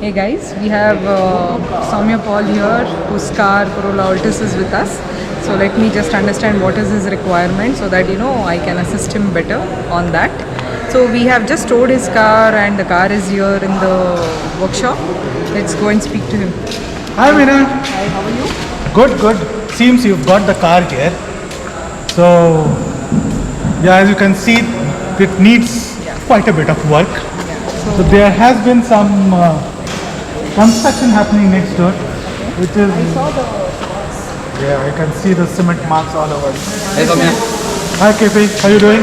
Hey guys, we have Soumya Paul here whose car Corolla Altis is with us. So let me just understand what is his requirement so that I can assist him better on that. So we have just towed his car and the car is here in the workshop. Let's go and speak to him. Hi Meena. Hi, how are you? Good. Seems you've got the car here. So yeah, as you can see, it needs quite a bit of work. Yeah. So there has been some construction happening next door, which is I saw the yeah, I can see the cement marks all over. Hey Soumya. Hi Krithi, how you doing?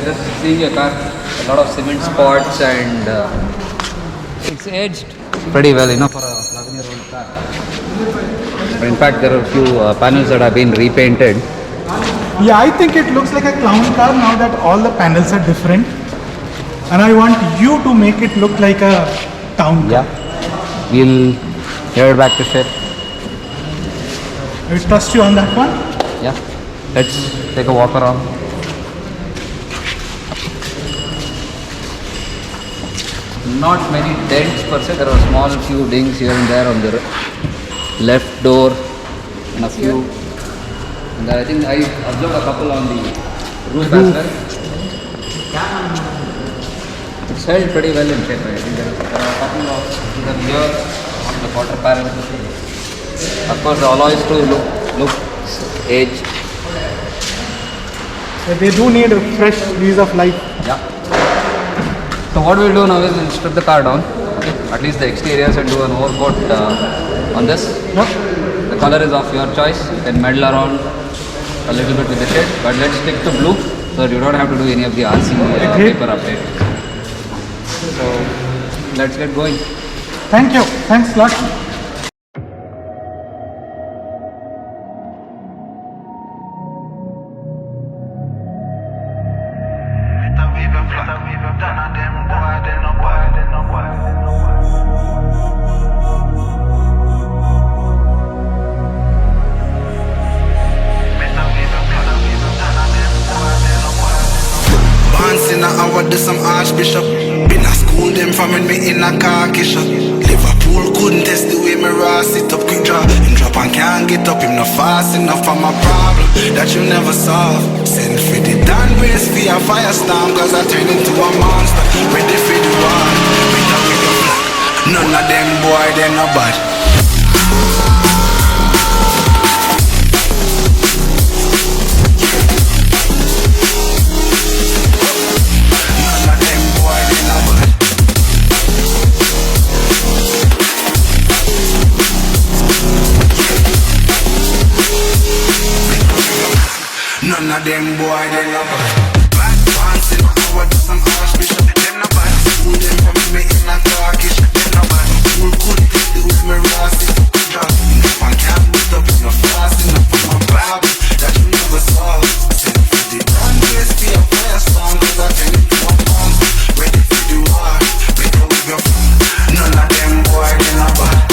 Just seeing your car, a lot of cement spots and it's aged pretty well, for a 11-year-old car. But in fact, there are a few panels that have been repainted. Yeah, I think it looks like a clown car now that all the panels are different, and I want you to make it look like a town car. Yeah, we'll head back to shed. I trust you on that one. Yeah, let's take a walk around. Not many dents per se. There are small few dings here and there on the left door and a few. And I think I observed a couple on the roof as well. It's held pretty well in shape. I think there are a couple of them here on the quarter panel. Of course, the alloys too look aged. They do need a fresh lease of life. Yeah. So what we'll do now is we'll strip the car down, at least the exteriors, and do an overcoat on this. Yep. The color is of your choice. You can meddle around a little bit with the shade, but let's stick to blue so that you don't have to do any of the RC paper update. So let's get going. Thank you. Thanks a lot. I would do some archbishop. Been a school them from when me in a car shop. Liverpool couldn't test the way me raw sit up quick draw. Him drop and can't get up, him not fast enough for my problem that you never solve. Send for the Dan race for a firestorm, cause I turn into a monster. Ready for the war, better with the flag. None of them boy, they no bad. None of them boy, they no bad. Bad pants in I do some archbishop. Them no bad. School them from me in a Turkish. Them no bad. School couldn't take the with me rasty. Drop enough and can't put up no fast enough for my problem that you never solve. Send for the done race for a firestorm, cause I turn into a monster. Ready for the war, better with your phone. None of them boy, they no bad.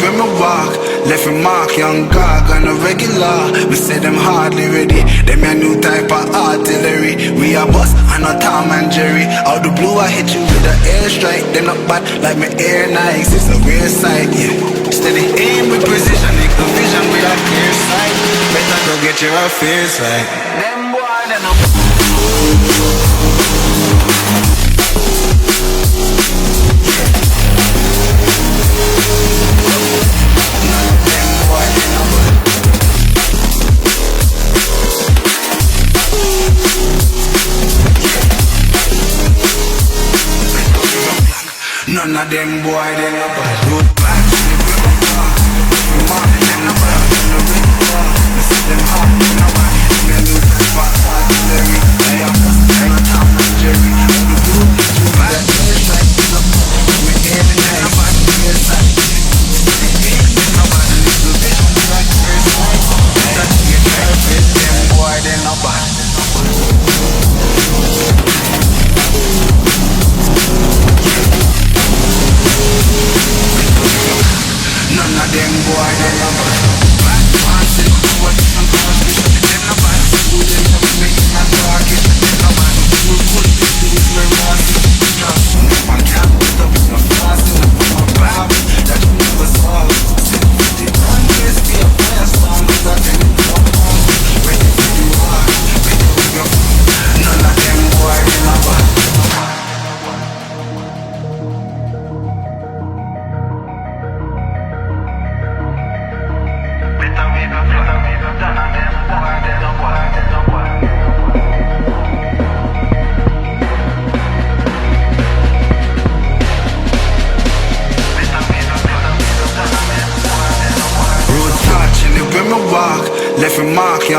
When me walk, left a mark, young gog on a regular. Me say them hardly ready, them a new type of artillery. We a bus and a Tom and Jerry. Out the blue I hit you with a airstrike. Them not bad like me air Nikes, it's a rare sight, yeah. Steady aim with precision, make the vision with a clear sight. Better go get your affairs right. Them boy, they no. None of them boy, they no bad. Road back to the river bar. Them no bad, them no red bar. Me see them hot, them no bad. Them a new type of artillery. They a bust, they a Tom and Jerry. The blue, too bad. It's like it's up. Me hear the them no bad, it's like. Them no bad, little vision like first night. That you get your face, them boy.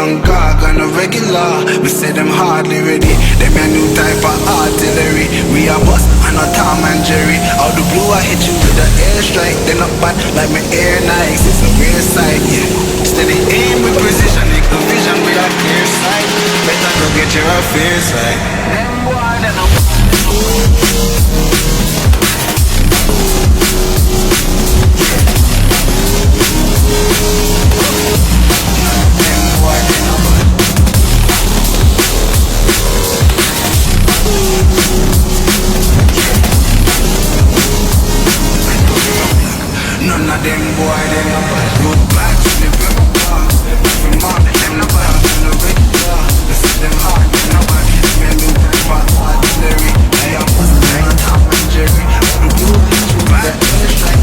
on gog on a regular. We say them hardly ready. Them a new type of artillery. We are bust and a Tom and Jerry. Out the blue I hit you with the airstrike. Then up bad like my air Nikes. It's a rare sight, yeah. Steady aim with precision. Make the vision with a clear sight. Better go get your affairs right. Them boy, them up. None of them boy, them no bad. Good back to the river bar. From all them no bad. On the regular, they see them hard. Them no bad. Me a new type of artillery. I am bust like Tom and Jerry. Out the blue, bad. It's like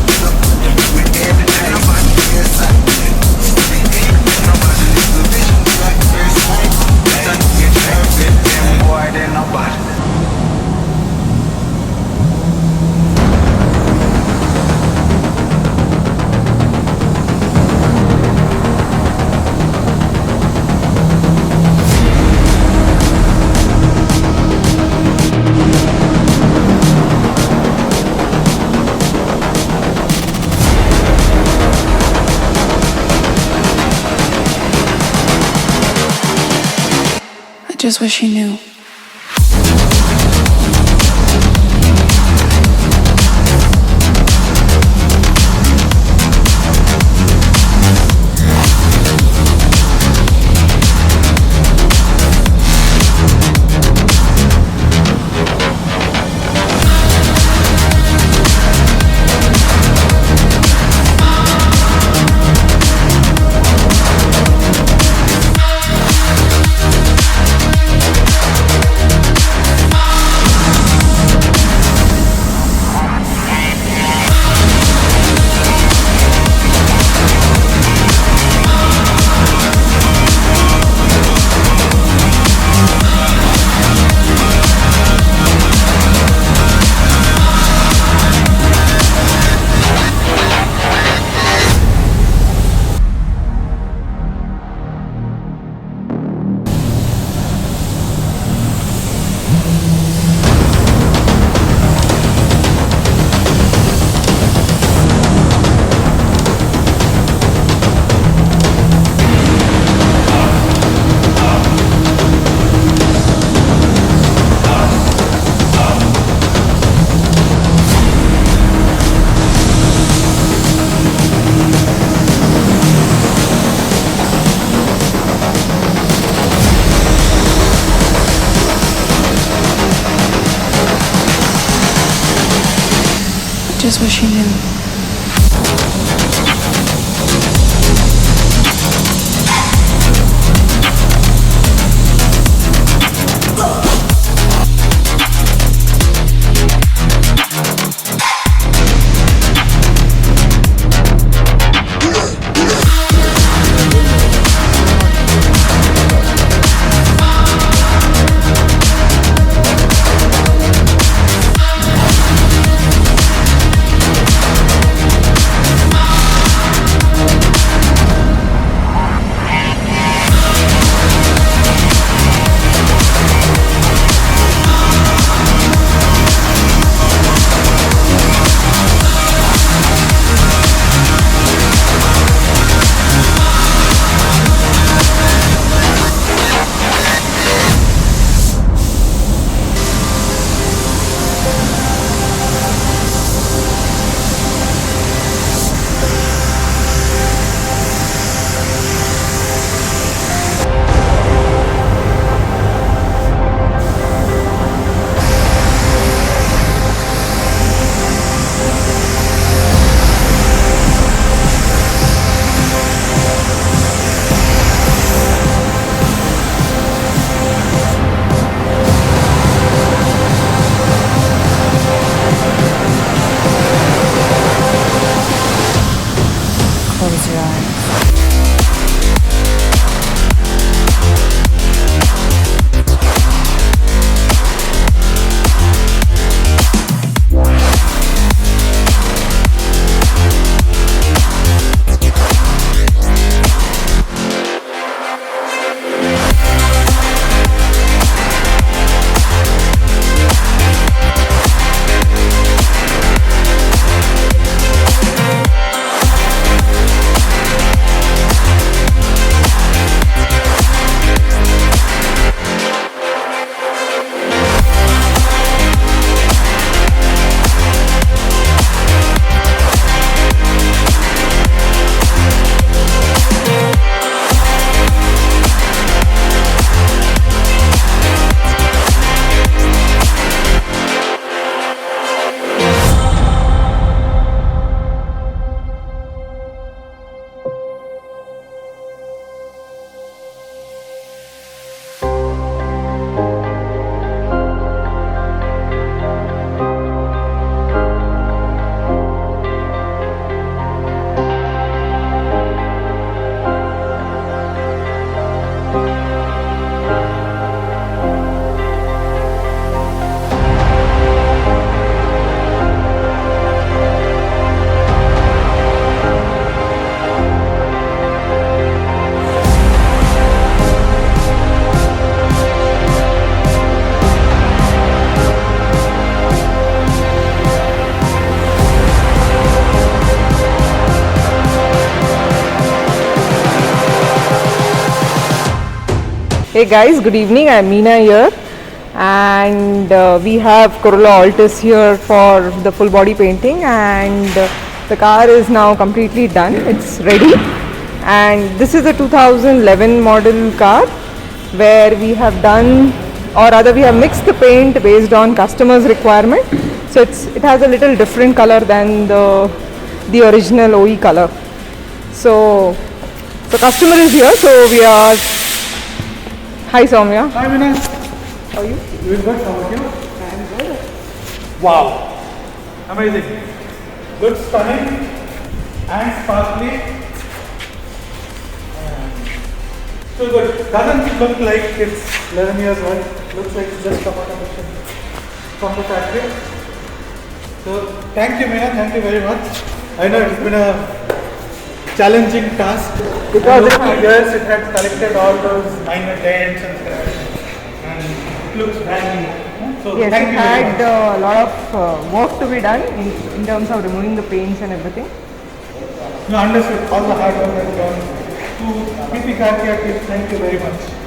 me air, them no bad. Yes, I did. Them no bad. It's the vision, like first sight. Better get your fit. Them boy, they no bad. Just wish he knew. Just wish he knew. Hey guys, good evening. I'm Meena here, and we have Corolla Altis here for the full body painting, and the car is now completely done. It's ready, and this is a 2011 model car where we have done, or rather we have mixed the paint based on customer's requirement. So it has a little different color than the original OE color. So the customer is here, so we are. Hi Soumya. Hi Meena. How are you? Doing good, how about you? I'm good. Wow. Amazing. Good, stunning and sparkly. So good. Doesn't look like it's 11 years old. Looks like it's just come out of from the factory. So thank you Meena, thank you very much. I know it's been a challenging task because over the years it had collected all those minor dents and scratches and it looks brand new. So Yes, thank it you very much. had a lot of work to be done in terms of removing the paints and everything. No, understood. All the hard work has gone to Krithi Car Care. Thank you very much.